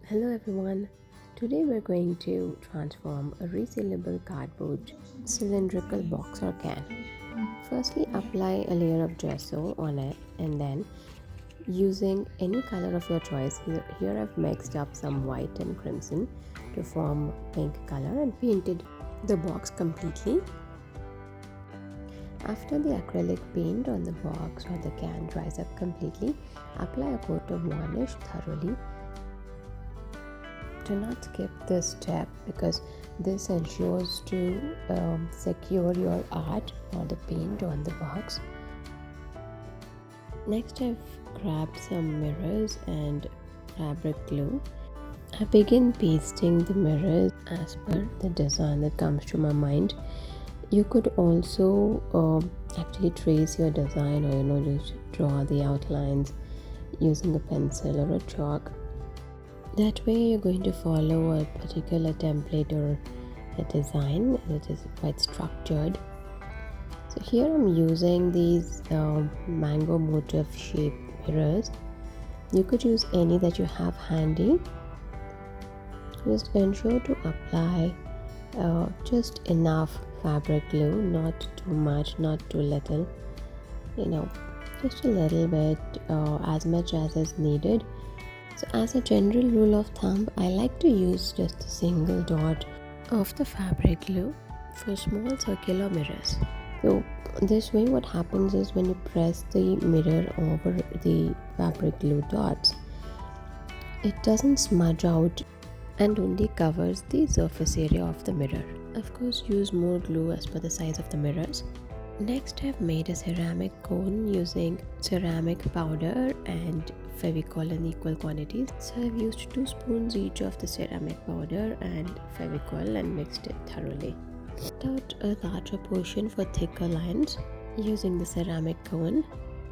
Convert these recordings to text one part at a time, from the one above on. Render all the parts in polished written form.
Hello everyone. Today we're going to transform a resealable cardboard cylindrical box or can. Firstly, apply a layer of gesso on it and then using any color of your choice. Here I've mixed up some white and crimson to form pink color and painted the box completely. After the acrylic paint on the box or the can dries up completely, apply a coat of varnish thoroughly. Do not skip this step because this ensures to secure your art or the paint on the box. Next, I've grabbed some mirrors and fabric glue. I begin pasting the mirrors as per the design that comes to my mind. You could also actually trace your design or just draw the outlines using a pencil or a chalk. That way you're going to follow a particular template or a design that is quite structured. So here I'm using these mango motif shaped mirrors. You could use any that you have handy. Just ensure to apply just enough fabric glue, not too much, not too little, just a little bit, as much as is needed. So as a general rule of thumb, I like to use just a single dot of the fabric glue for small circular mirrors. So this way what happens is when you press the mirror over the fabric glue dots, it doesn't smudge out and only covers the surface area of the mirror. Of course, use more glue as per the size of the mirrors. Next, I've made a ceramic cone using ceramic powder and Fevicol in equal quantities. So I've used 2 spoons each of the ceramic powder and Fevicol and mixed it thoroughly. Cut out a larger portion for thicker lines using the ceramic cone.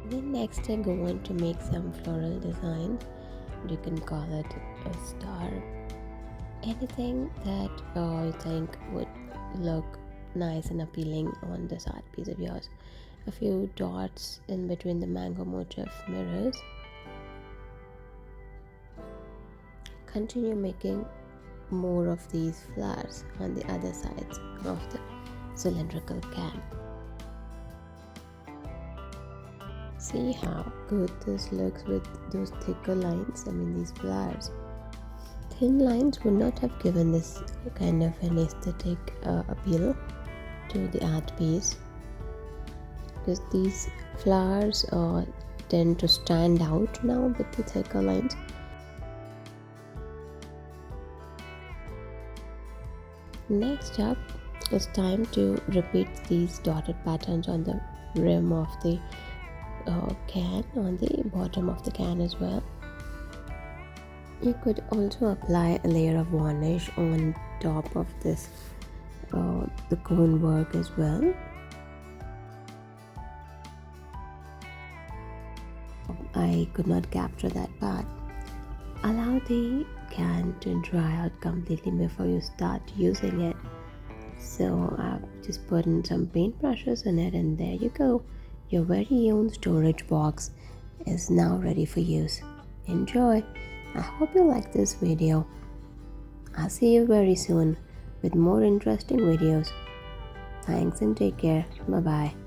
Then next I go on to make some floral design. You can call it a star. Anything that you think would look nice and appealing on this art piece of yours. A few dots in between the mango motif mirrors. Continue making more of these flowers on the other sides of the cylindrical can. See how good this looks with those thicker lines, these flowers. Thin lines would not have given this kind of an aesthetic appeal to the art piece, because these flowers tend to stand out now with the thicker lines. Next up, it's time to repeat these dotted patterns on the rim of the can, on the bottom of the can as well. You could also apply a layer of varnish on top of this the cone work as well. I could not capture that part. Allow the can to dry out completely before you start using it. So I've just put in some paintbrushes in it, and there you go. Your very own storage box is now ready for use. Enjoy! I hope you like this video. I'll see you very soon with more interesting videos. Thanks and take care. Bye bye.